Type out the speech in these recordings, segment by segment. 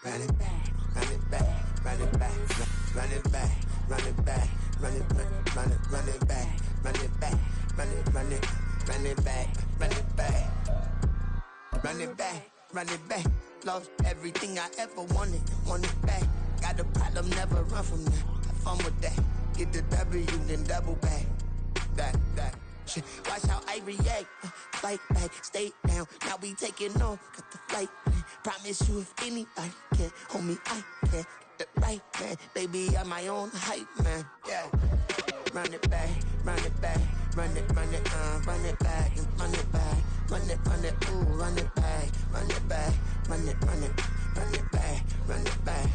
run it back, run it back, run it back, run it back, run it back, run it back, run it back, run it back, run it back, run it back, run it back, run it back. Lost everything I ever wanted it back. Got a problem, never run from that. Have fun with that. Get the W, then double back. That shit. Watch how I react. Fight back, stay down. Now we taking off. Got the flight plan. Promise you, if anybody can hold me, I can. Get the right man. Baby, I'm my own hype man. Yeah. Run it back, run it back, run it back, and run it back, ooh, run it back, run it back, run it back, run it back.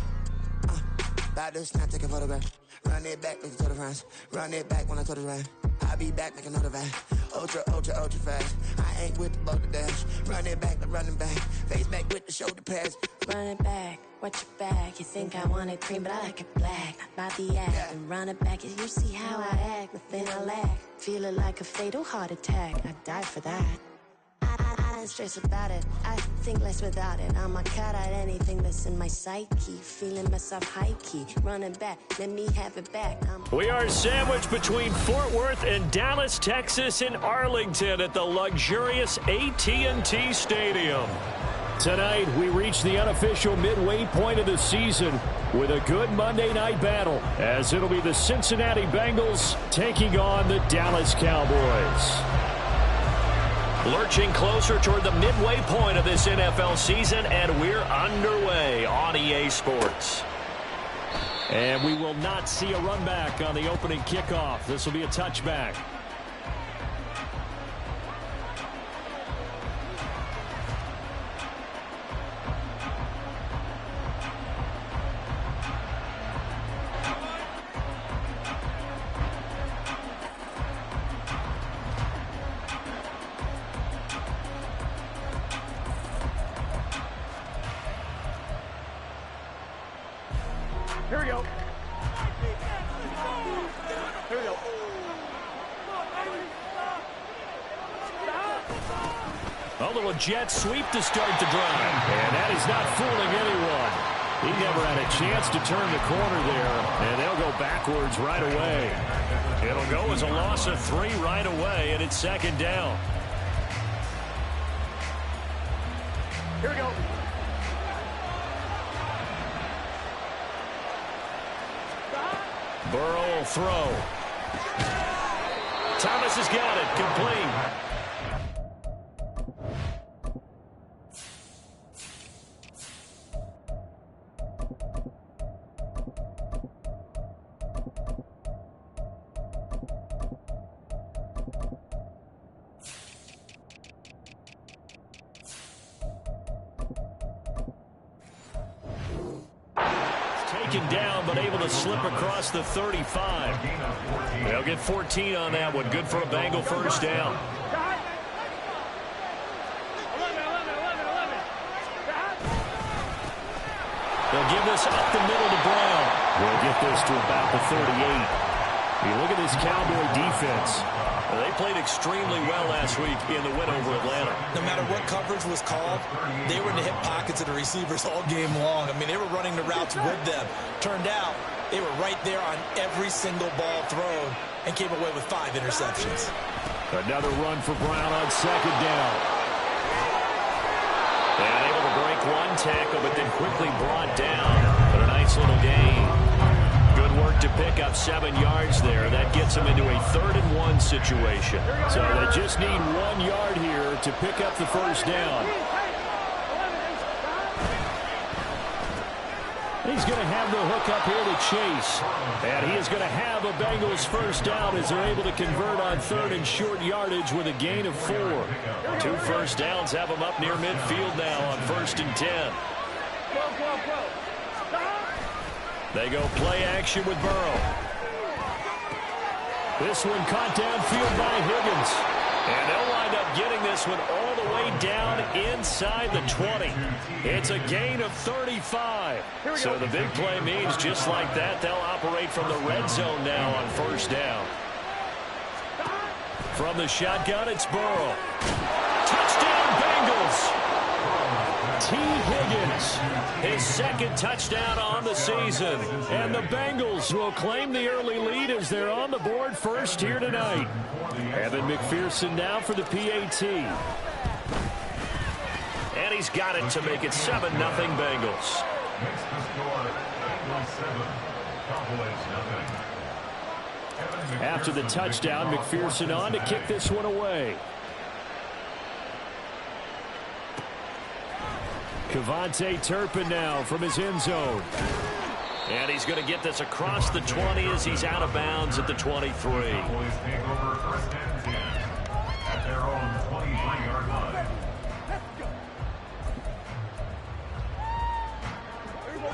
About to snap, take a photograph. Run it back, make it to the France. Run it back when I told it right. I'll be back, make another back. Ultra fast. I ain't with the boat to dash. Run it back, running back. Face back with the shoulder pads. Run it back, watch your back. You think I want it cream, but I like it black. Not by the act. And run it back, you see how I act. Nothing I lack. Feel it like a fatal heart attack. I'd die for that. I don't stress about it. I think less without it. I'ma cut out anything that's in my psyche. Feeling myself high key. Running back, let me have it back. We are sandwiched between Fort Worth and Dallas, Texas, and Arlington at the luxurious AT&T Stadium. Tonight, we reach the unofficial midway point of the season with a good Monday night battle, as it'll be the Cincinnati Bengals taking on the Dallas Cowboys. Lurching closer toward the midway point of this NFL season, and we're underway on EA Sports. And we will not see a run back on the opening kickoff. This will be a touchback. Here we go. Here we go. A little jet sweep to start the drive. And that is not fooling anyone. He never had a chance to turn the corner there. And they'll go backwards right away. It'll go as a loss of 3 right away, and it's second down. Here we go. Burrow will throw. Thomas has got it. Complete. Taken down, but able to slip across the 35. They'll get 14 on that one. Good for a Bengal first down. They'll give this up the middle to Brown. We'll get this to about the 38. You look at this Cowboy defense. They played extremely well last week in the win over Atlanta. No matter what coverage was called, they were in the hip pockets of the receivers all game long. I mean, they were running the routes with them. Turned out, they were right there on every single ball thrown and came away with 5 interceptions. Another run for Brown on second down. And able to break one tackle, but then quickly brought down. But a nice little gain. Good work to pick up 7 yards there. That gets them into a 3rd and 1 situation. So they just need 1 yard here to pick up the first down. He's going to have the hook up here to Chase. And he is going to have a Bengals first down as they're able to convert on 3rd and short yardage with a gain of 4. 2 first downs have them up near midfield now on 1st and 10. They go play action with Burrow. This one caught downfield by Higgins. And they'll wind up getting this one all the way down inside the 20. It's a gain of 35. So the big play means just like that, they'll operate from the red zone now on first down. From the shotgun, it's Burrow. Touchdown, Bengals! T. Higgins, his second touchdown on the season. And the Bengals will claim the early lead as they're on the board first here tonight. Evan McPherson now for the PAT. And he's got it to make it 7-0 Bengals. After the touchdown, McPherson on to kick this one away. Kevontae Turpin now from his end zone. And he's going to get this across the 20 as he's out of bounds at the 23.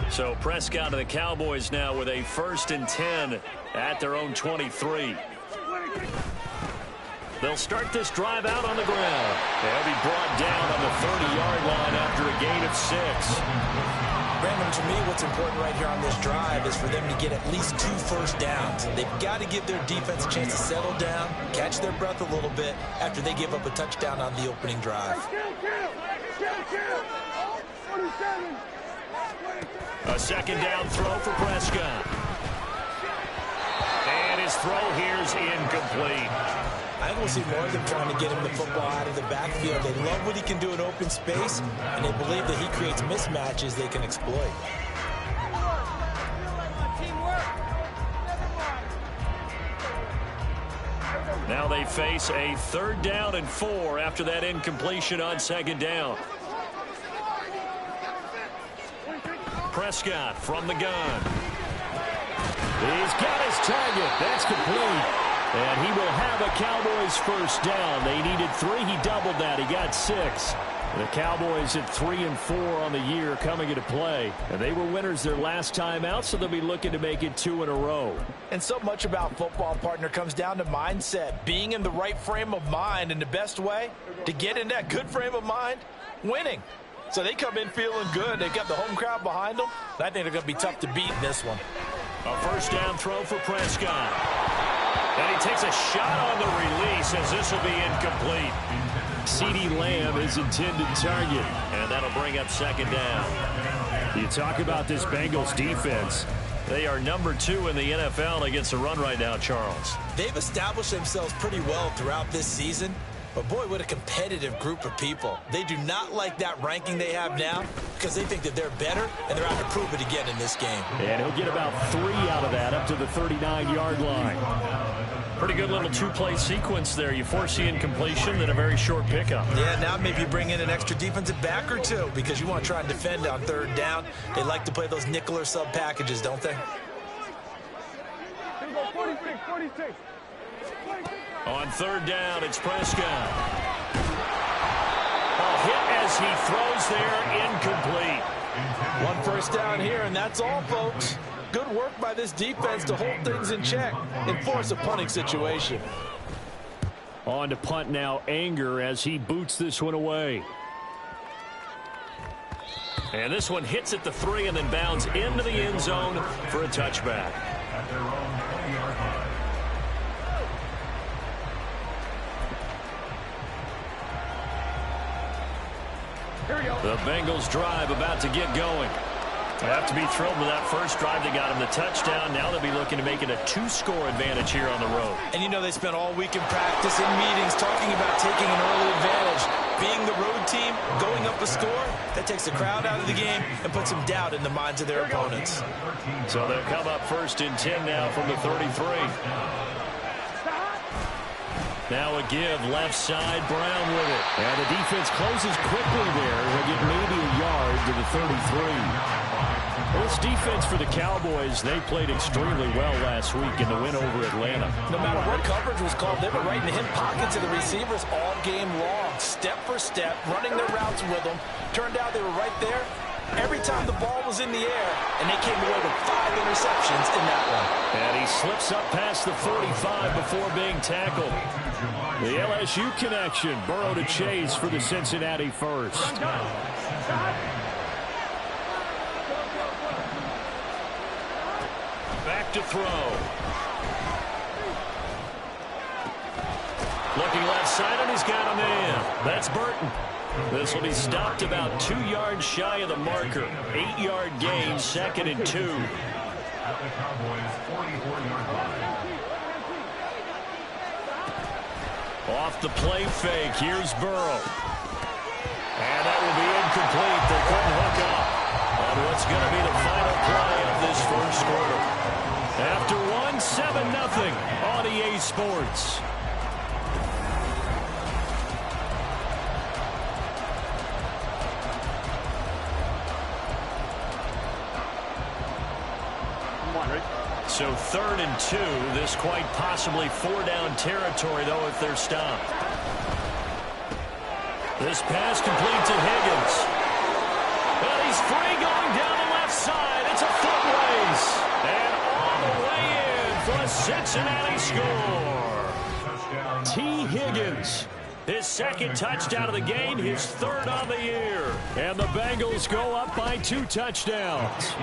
So Prescott and the Cowboys now with a 1st and 10 at their own 23. They'll start this drive out on the ground. They'll be brought down on the 30-yard line after a gain of 6. Brandon, to me, what's important right here on this drive is for them to get at least 2 first downs. They've got to give their defense a chance to settle down, catch their breath a little bit after they give up a touchdown on the opening drive. A 2nd down throw for Prescott. And his throw here's incomplete. I think we'll see more of them trying to get him the football out of the backfield. They love what he can do in open space, and they believe that he creates mismatches they can exploit. Now they face a 3rd down and 4 after that incompletion on 2nd down. Prescott from the gun. He's got his target. That's complete. And he will have a Cowboys 1st down. They needed 3. He doubled that. He got 6. The Cowboys at 3-4 on the year coming into play. And they were winners their last time out, so they'll be looking to make it 2 in a row. And so much about football, partner, comes down to mindset. Being in the right frame of mind, and the best way to get in that good frame of mind, winning. So they come in feeling good. They've got the home crowd behind them. And I think they're going to be tough to beat in this one. A 1st down throw for Prescott. And he takes a shot on the release as this will be incomplete. CeeDee Lamb is intended target. And that'll bring up 2nd down. You talk about this Bengals defense. They are number 2 in the NFL against the run right now, Charles. They've established themselves pretty well throughout this season. But, boy, what a competitive group of people. They do not like that ranking they have now because they think that they're better, and they're out to prove it again in this game. And he'll get about 3 out of that up to the 39-yard line. Pretty good little 2-play sequence there. You force the incompletion, then a very short pickup. Yeah, now maybe you bring in an extra defensive back or 2 because you want to try and defend on 3rd down. They like to play those nickel or sub packages, don't they? 46. On 3rd down, it's Prescott. A hit as he throws there, incomplete. 1 first down here, and that's all, folks. Good work by this defense to hold things in check and force a punting situation. On to punt now, Anger, as he boots this one away. And this one hits at the 3 and then bounds into the end zone for a touchback. The Bengals drive about to get going. They have to be thrilled with that first drive. They got him the touchdown. Now they'll be looking to make it a 2-score advantage here on the road. And you know they spent all week in practice and meetings talking about taking an early advantage. Being the road team, going up a score, that takes the crowd out of the game and puts some doubt in the minds of their opponents. So they'll come up 1st and 10 now from the 33. Now a give, left side, Brown with it. And the defense closes quickly there. They'll get maybe a yard to the 33. Well, this defense for the Cowboys, they played extremely well last week in the win over Atlanta. No matter what coverage was called, they were right in the hip pockets of the receivers all game long. Step for step, running their routes with them. Turned out they were right there every time the ball was in the air, and they came away with 5 interceptions in that one. And he slips up past the 45 before being tackled. The LSU connection, Burrow to Chase for the Cincinnati first. Back to throw. Looking left side, and he's got a man. That's Burton. This will be stopped about 2 yards shy of the marker. 8-yard gain, 2nd and 2. At the Cowboys' 44-yard line. Off the play fake, here's Burrow. And that will be incomplete. They couldn't hook up on what's going to be the final play of this first quarter. After 7-0 on EA Sports. So 3rd and 2. This quite possibly 4-down territory, though, if they're stopped. This pass complete to Higgins. And he's free going down the left side. It's a foot race. And all the way in for a Cincinnati score. T. Higgins. His 2nd touchdown of the game, his 3rd on the year. And the Bengals go up by 2 touchdowns.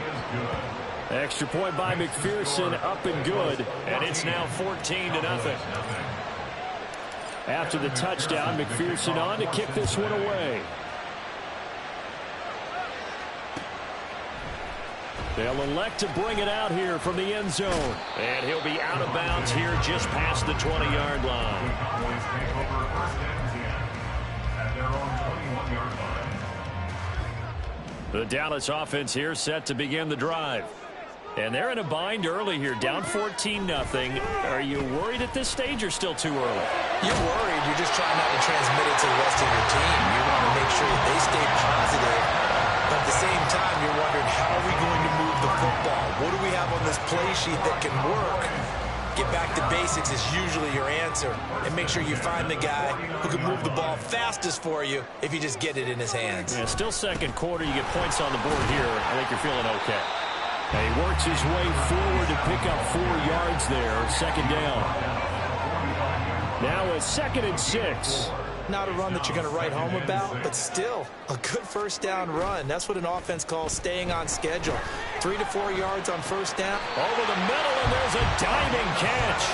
Extra point by McPherson, up and good, and it's now 14-0. After the touchdown, McPherson on to kick this one away. They'll elect to bring it out here from the end zone. And he'll be out of bounds here just past the 20-yard line. Cowboys take over 1st and 10 at their own 21-yard line. The Dallas offense here set to begin the drive. And they're in a bind early here, down 14-0. Are you worried at this stage or still too early? You're worried. You're just trying not to transmit it to the rest of your team. You want to make sure that they stay positive. But at the same time, you're wondering, how are we going to move the football? What do we have on this play sheet that can work? Get back to basics is usually your answer. And make sure you find the guy who can move the ball fastest for you if you just get it in his hands. Yeah, still 2nd quarter. You get points on the board here. I think you're feeling okay. He works his way forward to pick up 4 yards there. 2nd down. Now a 2nd and 6. Not a run that you're going to write home about, but still a good 1st down run. That's what an offense calls staying on schedule. 3 to 4 yards on 1st down. Over the middle, and there's a diving catch.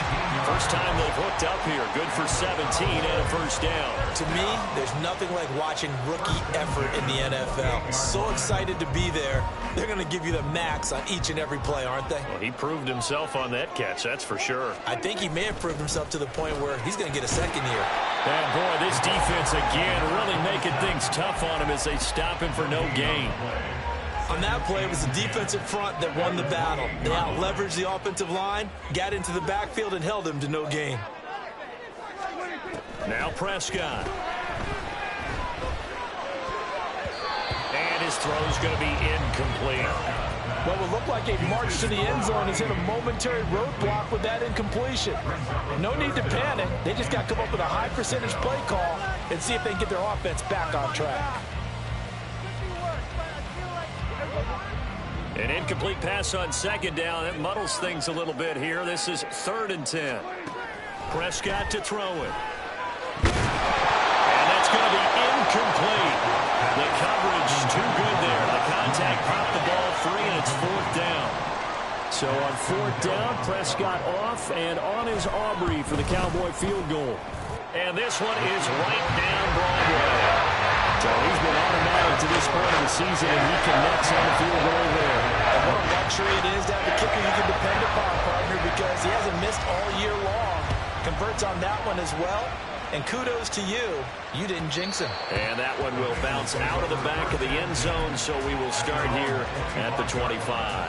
First time they've hooked up here. Good for 17 and a 1st down. To me, there's nothing like watching rookie effort in the NFL. So excited to be there. They're going to give you the max on each and every play, aren't they? Well, he proved himself on that catch, that's for sure. I think he may have proved himself to the point where he's going to get a 2nd here. And boy, this defense again really making things tough on him as they stop him for no gain. On that play, it was the defensive front that won the battle. They out-leveraged the offensive line, got into the backfield, and held him to no gain. Now Prescott. And his throw's going to be incomplete. What would look like a march to the end zone is in a momentary roadblock with that incompletion. No need to panic. They just got to come up with a high percentage play call and see if they can get their offense back on track. An incomplete pass on 2nd down. It muddles things a little bit here. This is 3rd and 10. Prescott to throw it. And that's going to be incomplete. The coverage too good there. The contact popped the ball free, and it's 4th down. So on 4th down, Prescott off and on is Aubrey for the Cowboy field goal. And this one is right down Broadway. So he's been automatic to this point of the season, and he connects on the field goal there. And what a luxury it is to have a kicker you can depend upon, partner, because he hasn't missed all year long. Converts on that one as well. And kudos to you. You didn't jinx him. And that one will bounce out of the back of the end zone, so we will start here at the 25.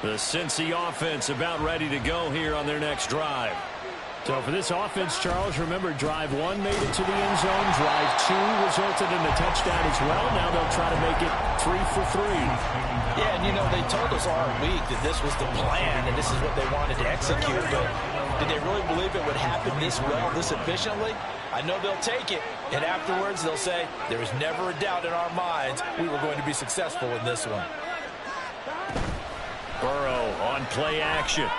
The Cincy offense about ready to go here on their next drive. So for this offense, Charles, remember, drive 1 made it to the end zone. Drive 2 resulted in a touchdown as well. Now they'll try to make it 3 for 3. Yeah, and you know, they told us all week that this was the plan and this is what they wanted to execute. But did they really believe it would happen this well, this efficiently? I know they'll take it, and afterwards they'll say, there was never a doubt in our minds we were going to be successful in this one. Burrow on play action.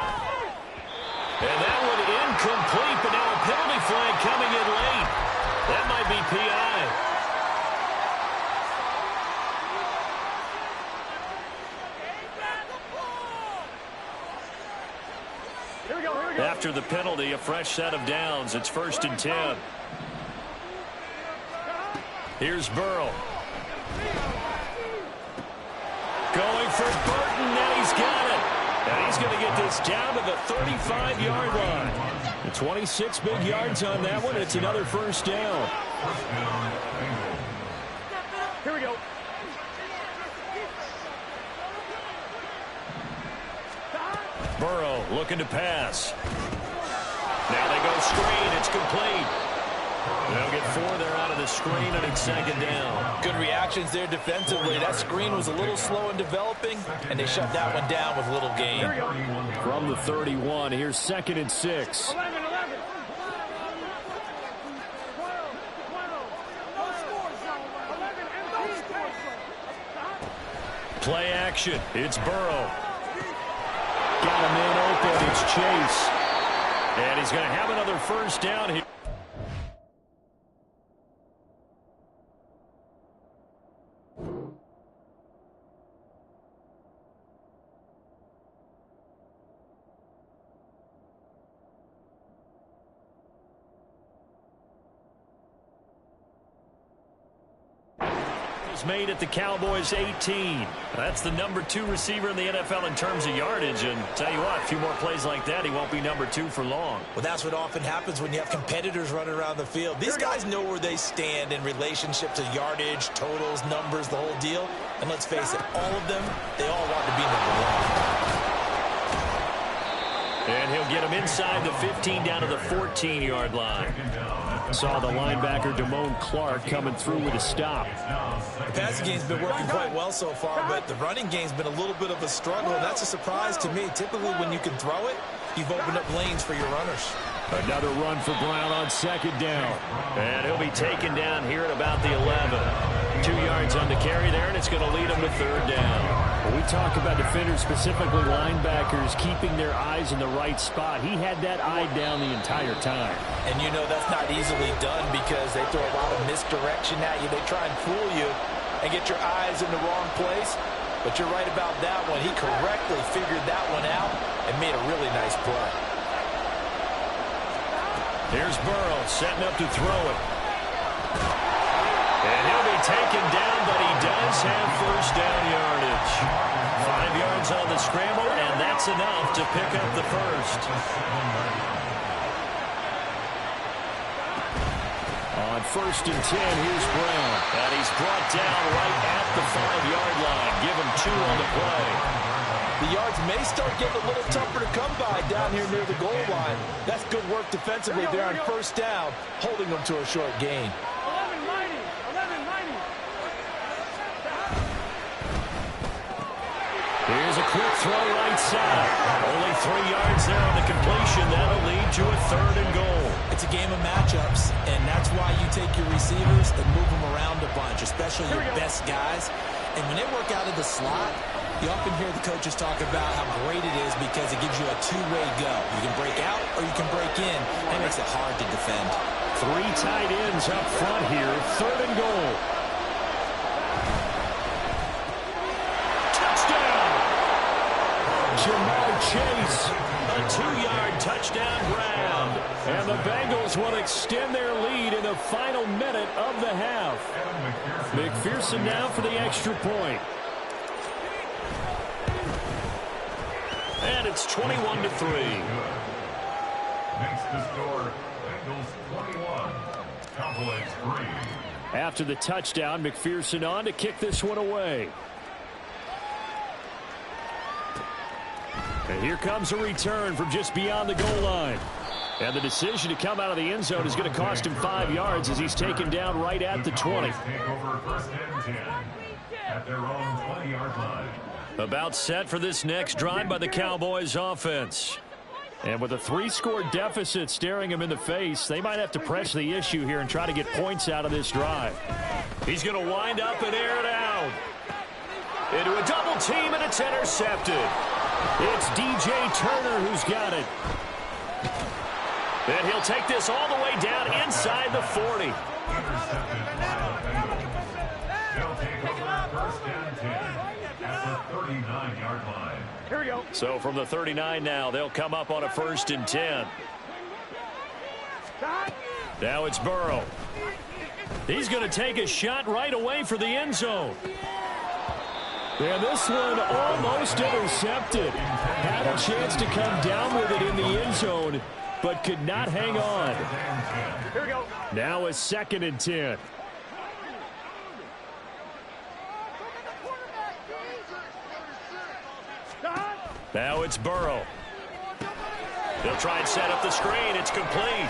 And that one incomplete, but now a penalty flag coming in late. That might be PI. Here we go. After the penalty, a fresh set of downs. It's 1st and 10. Here's Burrow. Going for Burton, and he's got it. And he's going to get this down to the 35-yard line. The 26 big yards on that one. It's another first down. Here we go. Burrow looking to pass. Now they go screen. It's complete. They'll get 4 there out of the screen, and it's second down. Good reactions there defensively. That screen was a little slow in developing, and they shut that one down with little gain. From the 31, here's second and 6. 11. Play action. It's Burrow. Got a man open. It's Chase. And he's going to have another first down here. Made at the Cowboys 18. That's the number 2 receiver in the NFL in terms of yardage, and tell you what, a few more plays like that, he won't be number 2 for long. Well, that's what often happens when you have competitors running around the field. These guys know where they stand in relationship to yardage, totals, numbers, the whole deal. And let's face it, all of them, they all want to be number 1. And he'll get him inside the 15 down to the 14-yard line. Saw the linebacker Damone Clark coming through with a stop. The passing game's been working quite well so far, but the running game's been a little bit of a struggle, and that's a surprise to me. Typically, when you can throw it, you've opened up lanes for your runners. Another run for Brown on second down. And he'll be taken down here at about the 11. 2 yards on the carry there, and it's going to lead him to third down. When we talk about defenders, specifically linebackers, keeping their eyes in the right spot, he had that eye down the entire time. And you know that's not easily done because they throw a lot of misdirection at you. They try and fool you and get your eyes in the wrong place. But you're right about that one. He correctly figured that one out and made a really nice play. Here's Burrow setting up to throw it. And he'll be taken down, but he does have first down yardage. 5 yards on the scramble, and that's enough to pick up the first. On first and 10, here's Brown. And he's brought down right at the 5-yard line. Give him 2 on the play. The yards may start getting a little tougher to come by down here near the goal line. That's good work defensively there on first down, holding them to a short gain. Here's a quick throw right side. Only 3 yards there on the completion. That'll lead to a third and goal. It's a game of matchups, and that's why you take your receivers and move them around a bunch, especially your best guys. And when they work out of the slot, you often hear the coaches talk about how great it is because it gives you a two-way go. You can break out or you can break in. That makes it hard to defend. 3 tight ends up front here. Third and goal. Jamar Chase, a 2-yard touchdown grab. And the Bengals will extend their lead in the final minute of the half. McPherson now for the extra point. And it's 21-3. Makes the score Bengals 21, Cowboys 3. After the touchdown, McPherson on to kick this one away. And here comes a return from just beyond the goal line. And the decision to come out of the end zone is going to cost him 5 yards as he's taken down right at the 20. Take over first and 10 at their own 20-yard line. About set for this next drive by the Cowboys offense. And with a 3-score deficit staring him in the face, they might have to press the issue here and try to get points out of this drive. He's going to wind up and air it out. Into a double team, and it's intercepted. It's DJ Turner who's got it. And he'll take this all the way down inside the 40. Intercepted by the Bengals. They'll take over first and 10 at the 39-yard line. Here we go. So from the 39 now, they'll come up on a first and 10. Now it's Burrow. He's going to take a shot right away for the end zone. And this one almost intercepted. Had a chance to come down with it in the end zone, but could not hang on. Here we go. Now a 2nd and 10. Now it's Burrow. They'll try and set up the screen. It's complete.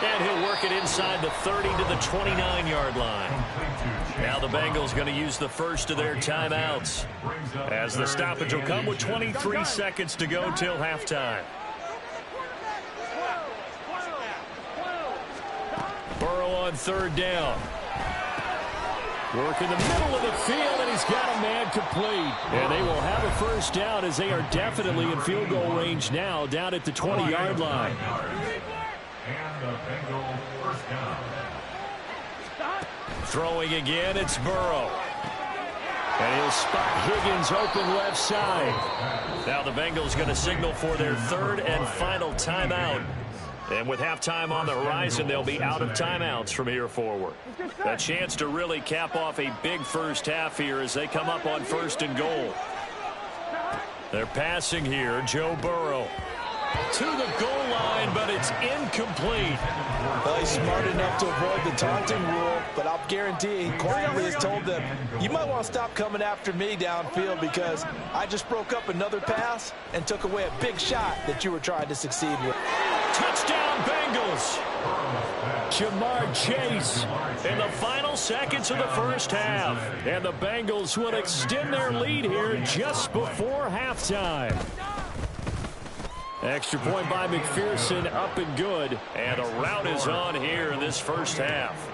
And he'll work it inside the 30 to the 29-yard line. Now the Bengals going to use the first of their timeouts, as the stoppage will come with 23 seconds to go till halftime. Burrow on 3rd down. Work in the middle of the field, and he's got a man complete. And they will have a first down, as they are definitely in field goal range now, down at the 20-yard line. And the Bengals first down. Throwing again, it's Burrow. And he'll spot Higgins open left side. Now the Bengals going to signal for their 3rd and final timeout. And with halftime on the horizon, they'll be out of timeouts from here forward. A chance to really cap off a big first half here as they come up on 1st and goal. They're passing here, Joe Burrow. To the goal line, but it's incomplete. Well, he's smart enough to avoid the taunting rule, but I'll guarantee he quietly has told them, you might want to stop coming after me downfield because I just broke up another pass and took away a big shot that you were trying to succeed with. Touchdown, Bengals. Jamar Chase in the final seconds of the first half. And the Bengals will extend their lead here just before halftime. Extra point by McPherson, up and good. And a rout is on here in this first half.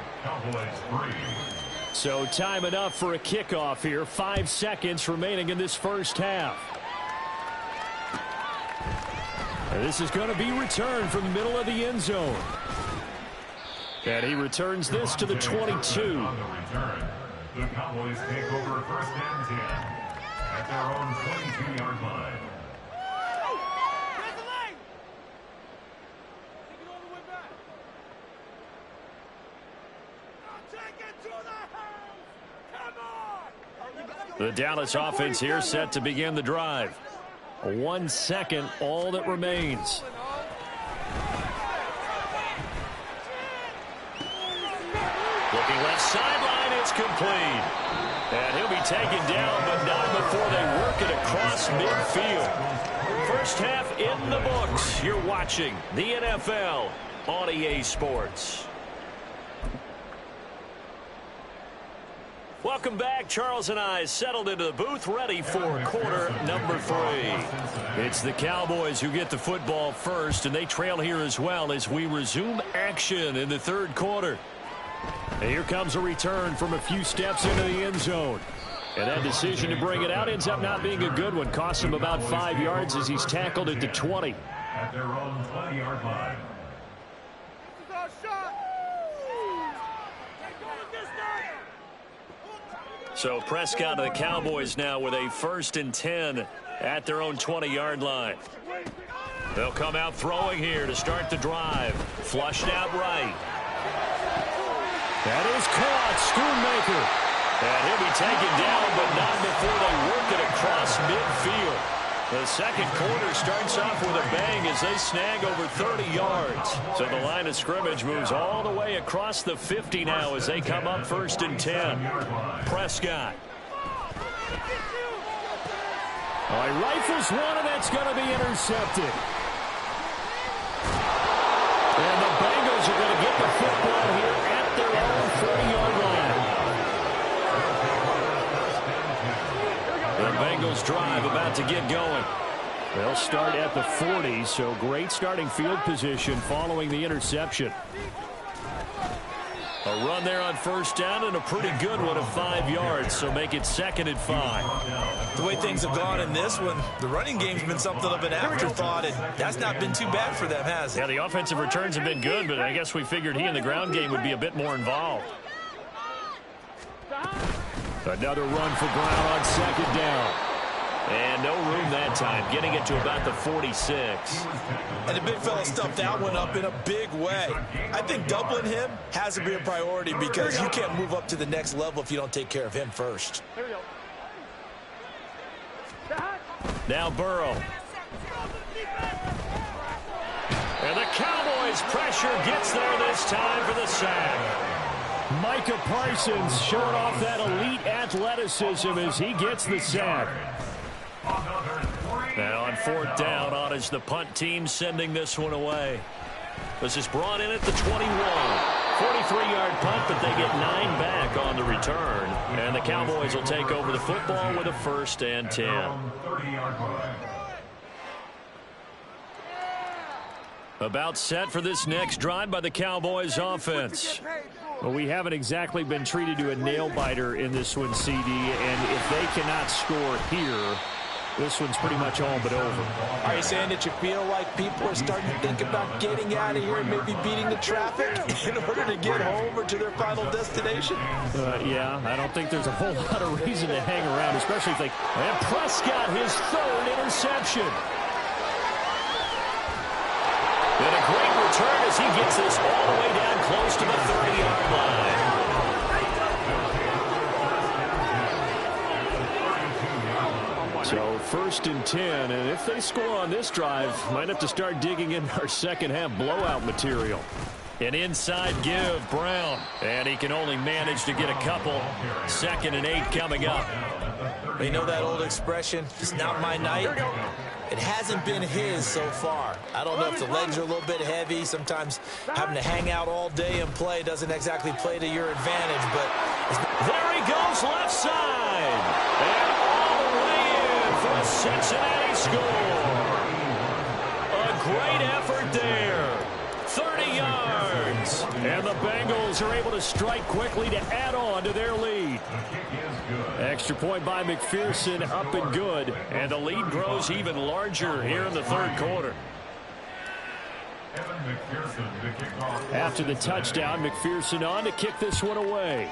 So time enough for a kickoff here. 5 seconds remaining in this first half. And this is going to be returned from the middle of the end zone. And he returns this to the 22. On the return, the Cowboys take over 1st and 10 at their own 22-yard line. The Dallas offense here set to begin the drive. 1 second, all that remains. Looking left sideline, it's complete. And he'll be taken down, but not before they work it across midfield. First half in the books. You're watching the NFL on EA Sports. Welcome back. Charles and I settled into the booth, ready for quarter number 3. It's the Cowboys who get the football first, and they trail here as well as we resume action in the 3rd quarter. And here comes a return from a few steps into the end zone. And that decision to bring it out ends up not being a good one. Costs him about 5 yards as he's tackled at the 20. At their own 20-yard line. So Prescott of the Cowboys now with a 1st and 10 at their own 20-yard line. They'll come out throwing here to start the drive. Flushed out right. That is caught. Schoonmaker. And he'll be taken down, but not before they work it across midfield. The second quarter starts off with a bang as they snag over 30 yards. So the line of scrimmage moves all the way across the 50 now as they come up 1st and 10. Prescott. Oh, he rifles one, and that's going to be intercepted. And the Bengals are going to get the football here at their own 40-yard line. The Bengals drive about to get going. They'll start at the 40, so great starting field position following the interception. A run there on 1st down and a pretty good one of 5 yards, so make it 2nd and 5. The way things have gone in this one, the running game's been something of an afterthought, and that's not been too bad for them, has it? Yeah, the offensive returns have been good, but I guess we figured he in the ground game would be a bit more involved. Another run for Brown on 2nd down. And no room that time, getting it to about the 46. And the big fella stuffed that one up in a big way. I think doubling him has to be a priority because you can't move up to the next level if you don't take care of him first. Now Burrow. And the Cowboys pressure gets there this time for the sack. Micah Parsons showing off that elite athleticism as he gets the sack. Now on 4th down, on is the punt team sending this one away. This is brought in at the 21. 43-yard punt, but they get 9 back on the return. And the Cowboys will take over the football with a 1st and 10. About set for this next drive by the Cowboys offense. Well, we haven't exactly been treated to a nail-biter in this one, CD, and if they cannot score here, this one's pretty much all but over. Are you saying that you feel like people are starting to think about getting out of here and maybe beating the traffic in order to get home or to their final destination? Yeah, I don't think there's a whole lot of reason to hang around, especially if they... And Prescott, his 3rd interception. And a great return as he gets this all the way down close to the 30-yard line. So 1st and 10, and if they score on this drive, might have to start digging in our second-half blowout material. An inside give, Brown, and he can only manage to get a couple. 2nd and 8 coming up. You know that old expression, it's not my night? It hasn't been his so far. I don't know if the legs are a little bit heavy. Sometimes having to hang out all day and play doesn't exactly play to your advantage. But there he goes, left side. And all the way in for a Cincinnati score. A great effort there. 30 yards. And the Bengals are able to strike quickly to add on to their lead. Extra point by McPherson, up and good. And the lead grows even larger here in the 3rd quarter. After the touchdown, McPherson on to kick this one away.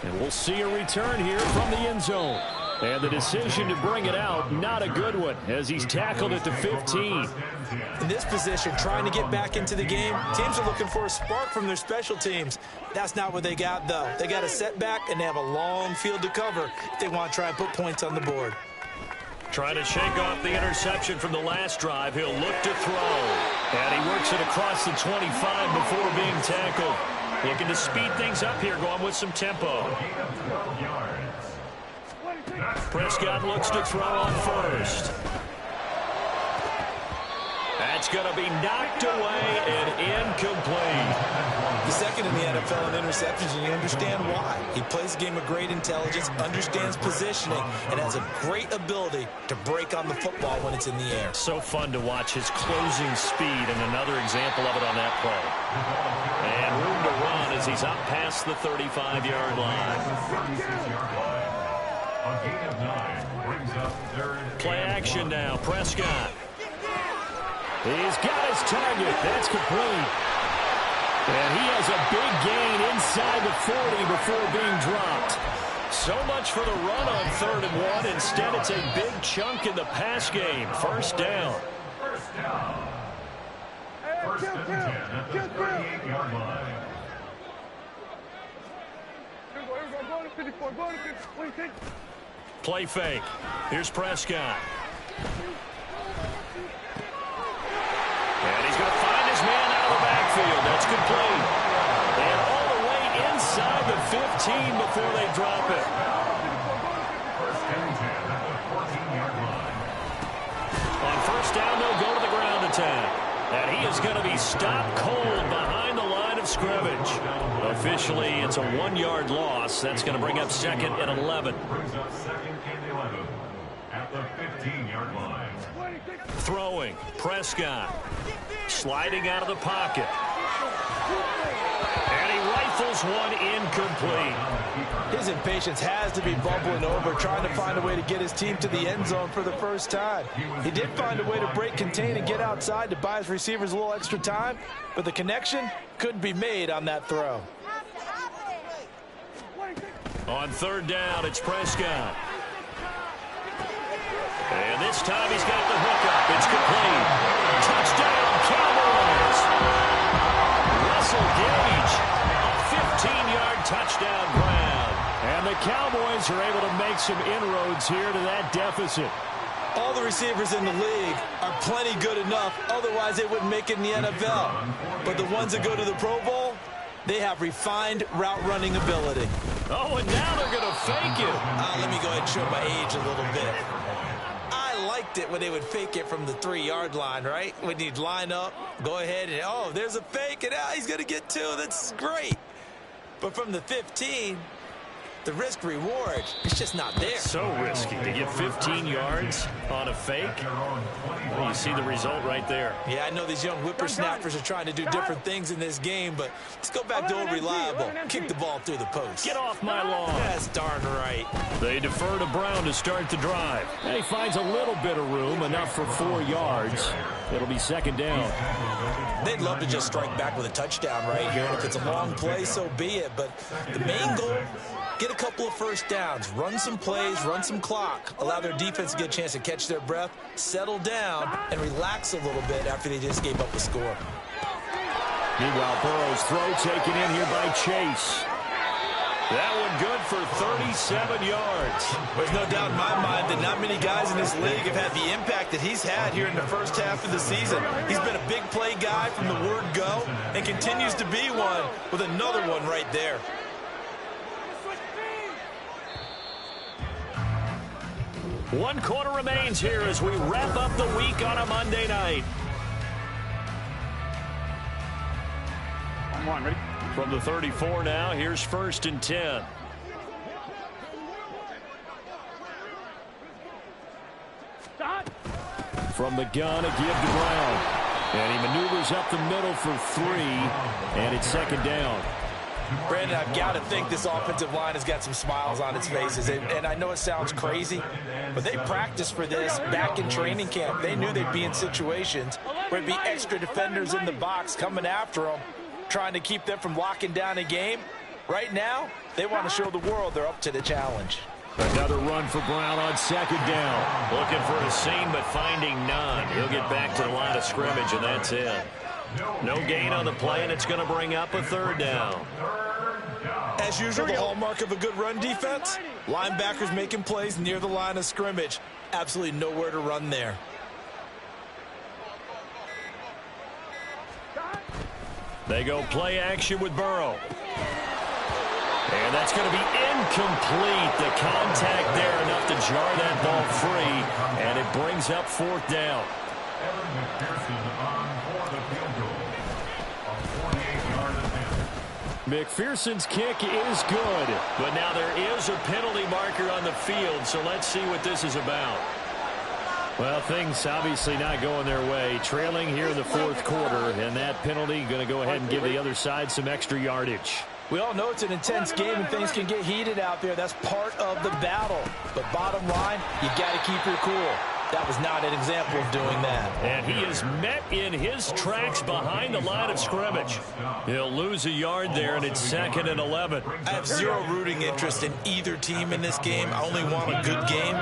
And we'll see a return here from the end zone. And the decision to bring it out, not a good one, as he's tackled at the 15. In this position, trying to get back into the game, teams are looking for a spark from their special teams. That's not what they got, though. They got a setback, and they have a long field to cover if they want to try and put points on the board. Trying to shake off the interception from the last drive. He'll look to throw. And he works it across the 25 before being tackled. Looking to speed things up here, going with some tempo. Prescott looks to throw on 1st. That's going to be knocked away and incomplete. The 2nd in the NFL in interceptions, and you understand why. He plays a game of great intelligence, understands positioning, and has a great ability to break on the football when it's in the air. So fun to watch his closing speed, and another example of it on that play. And room to run as he's up past the 35-yard line. Play action now. Prescott. He's got his target. That's complete. And he has a big gain inside the 40 before being dropped. So much for the run on 3rd and 1. Instead, it's a big chunk in the pass game. 1st down. First and 10 at the 38-yard line. Play fake. Here's Prescott. And he's going to find his man out of the backfield. That's complete. And all the way inside the 15 before they drop it. First and 10 at the 14-yard line. On 1st down, they'll go to the ground attack. And he is going to be stopped cold behind the line of scrimmage. Officially, it's a 1-yard loss. That's going to bring up 2nd and 11. Brings up 2nd and 11 at the 15-yard line. Throwing, Prescott. Sliding out of the pocket. And he rifles one incomplete. His impatience has to be bubbling over, trying to find a way to get his team to the end zone for the first time. He did find a way to break, contain, and get outside to buy his receivers a little extra time, but the connection couldn't be made on that throw. On third down, it's Prescott. And this time he's got the hookup. It's complete. Touchdown, Cowboys. Russell Gage, a 15-yard touchdown grab. And the Cowboys are able to make some inroads here to that deficit. All the receivers in the league are plenty good enough. Otherwise, they wouldn't make it in the NFL. But the ones that go to the Pro Bowl, they have refined route running ability. Oh, and now they're going to fake it. Let me go ahead and show my age a little bit. I liked it when they would fake it from the 3-yard line, right? When you'd line up, go ahead and, oh, there's a fake, and he's going to get 2. That's great. But from the 15, the risk reward, it's just not there. So risky to get 15 yards on a fake. Well, you see the result right there. Yeah, I know these young whippersnappers are trying to do different things in this game, but let's go back to old reliable. Kick the ball through the post. Get off my lawn. That's darn right. They defer to Brown to start the drive. And he finds a little bit of room, enough for 4 yards. It'll be second down. They'd love to just strike back with a touchdown right here, and if it's a long play, so be it. But the main goal, get a couple of first downs, run some plays, run some clock, allow their defense to get a chance to catch their breath, settle down, and relax a little bit after they just gave up a score. Meanwhile, Burrow's throw taken in here by Chase. That one good for 37 yards. There's no doubt in my mind that not many guys in this league have had the impact that he's had here in the first half of the season. He's been a big play guy from the word go and continues to be one with another one right there. One quarter remains here as we wrap up the week on a Monday night. Come on, ready? From the 34 now, here's 1st and 10. From the gun, a give to Brown. And he maneuvers up the middle for 3, and it's second down. Brandon, I've got to think this offensive line has got some smiles on its faces. And I know it sounds crazy, but they practiced for this back in training camp. They knew they'd be in situations where it'd be extra defenders in the box coming after them, trying to keep them from locking down a game. Right now, they want to show the world they're up to the challenge. Another run for Brown on second down. Looking for a seam, but finding none. He'll get back to the line of scrimmage, and that's it. No gain on the play, and it's going to bring up a third down. As usual, the hallmark of a good run defense, linebackers making plays near the line of scrimmage. Absolutely nowhere to run there. They go play action with Burrow. And that's going to be incomplete. The contact there enough to jar that ball free, and it brings up 4th down. McPherson's kick is good, but now there is a penalty marker on the field, so let's see what this is about. Well, things obviously not going their way. Trailing here in the 4th quarter, and that penalty going to go ahead and give the other side some extra yardage. We all know it's an intense game and things can get heated out there. That's part of the battle. But bottom line, you got to keep your cool. That was not an example of doing that. And he is met in his tracks behind the line of scrimmage. He'll lose a yard there, and it's 2nd and 11. I have zero rooting interest in either team in this game. I only want a good game.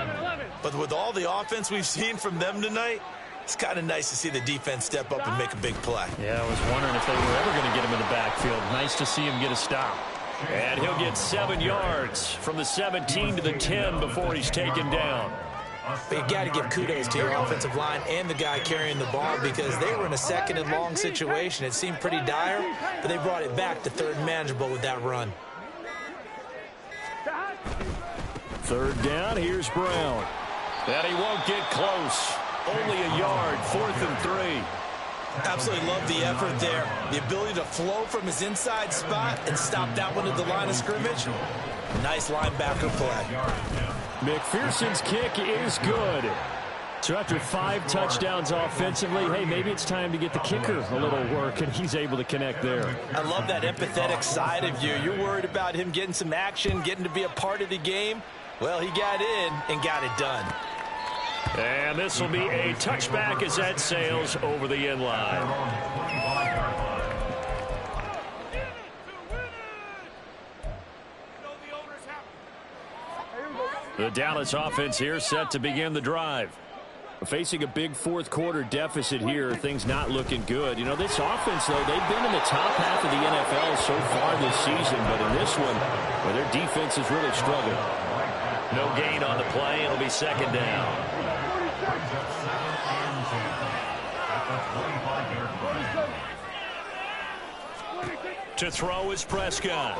But with all the offense we've seen from them tonight, it's kind of nice to see the defense step up and make a big play. Yeah, I was wondering if they were ever going to get him in the backfield. Nice to see him get a stop. And he'll get 7 yards from the 17 to the 10 before he's taken down. But you got to give kudos to your offensive line and the guy carrying the ball because they were in a 2nd and long situation. It seemed pretty dire, but they brought it back to 3rd and manageable with that run. 3rd down, here's Brown. And he won't get close. Only a yard, 4th and 3. Absolutely love the effort there. The ability to flow from his inside spot and stop that one at the line of scrimmage. Nice linebacker play. McPherson's kick is good. So after 5 touchdowns offensively, hey, maybe it's time to get the kicker a little work, and he's able to connect there. I love that empathetic side of you. You're worried about him getting some action, getting to be a part of the game. Well, he got in and got it done. And this will be a touchback as that sails over the end line. The Dallas offense here set to begin the drive. Facing a big fourth quarter deficit here, things not looking good. You know, this offense, though, they've been in the top half of the NFL so far this season, but in this one, well, their defense has really struggled. No gain on the play. It'll be second down. To throw is Prescott.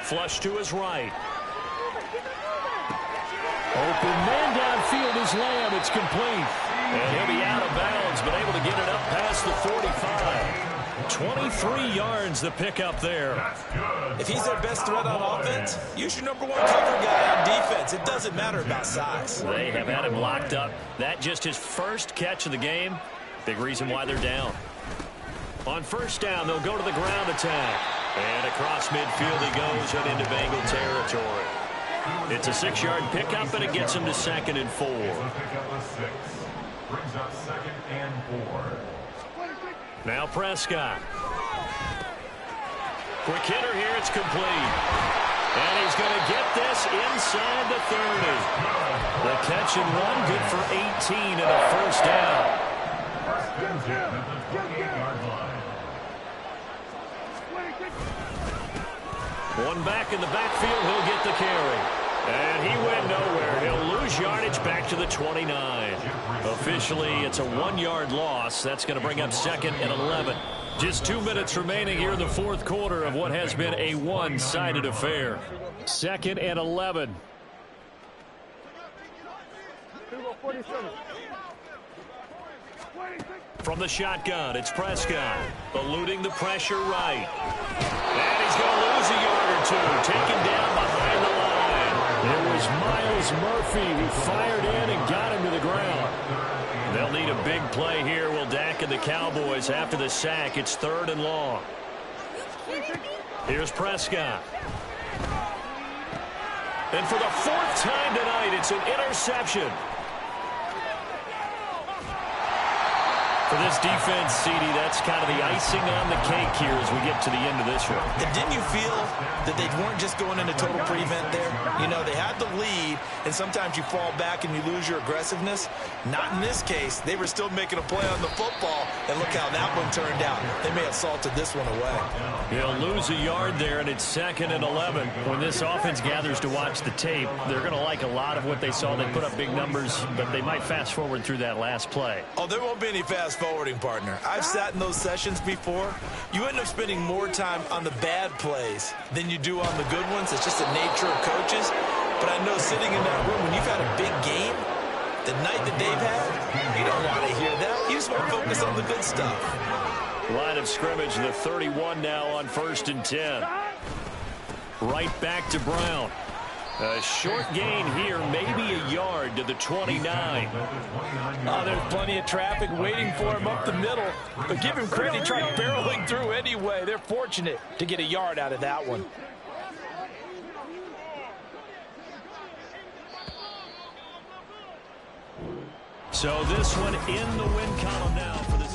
Flush to his right. Open man downfield is Lamb. It's complete. And he'll be out of bounds, but able to get it up past the 45. 23 yards the pickup there. If he's their best threat on offense, use your number one cover guy on defense. It doesn't matter about size. They have had him locked up. That just his first catch of the game. Big reason why they're down. On first down, they'll go to the ground attack. And across midfield he goes and into Bengal territory. It's a 6-yard pickup, and it gets him to 2nd and 4. Brings up 2nd and 4. Now Prescott. Quick hitter here. It's complete. And he's going to get this inside the 30. The catch and run good for 18 and a first down. First and 10 at the 28-yard line. One back in the backfield. He'll get the carry. And he went nowhere. He'll lose yardage back to the 29. Officially, it's a 1-yard loss. That's going to bring up 2nd and 11. Just 2 minutes remaining here in the fourth quarter of what has been a one-sided affair. 2nd and 11. From the shotgun, it's Prescott. Eluding the pressure right. And he's going to lose a yard or two. Taken down behind the line. It was Miles Murphy who fired in and got him to the ground. They'll need a big play here. Will Dak and the Cowboys after the sack. It's 3rd and long. Here's Prescott. And for the 4th time tonight, it's an interception. For this defense, CD, that's kind of the icing on the cake here as we get to the end of this one. And didn't you feel that they weren't just going into total prevent there? You know, they had the lead, and sometimes you fall back and you lose your aggressiveness. Not in this case. They were still making a play on the football, and look how that one turned out. They may have salted this one away. They'll lose a yard there, and it's 2nd and 11. When this offense gathers to watch the tape, they're going to like a lot of what they saw. They put up big numbers, but they might fast forward through that last play. Oh, there won't be any fast forwarding, partner. I've sat in those sessions before. You end up spending more time on the bad plays than you do on the good ones. It's just the nature of coaches. But I know sitting in that room, when you've had a big game, the night that they've had, you don't want to hear that. You just want to focus on the good stuff. Line of scrimmage, the 31 now on 1st and 10. Right back to Brown. A short gain here, maybe a yard to the 29. Oh, there's plenty of traffic waiting for him up the middle. But give him credit, he tried barreling through anyway. They're fortunate to get a yard out of that one. So this one in the win column now for the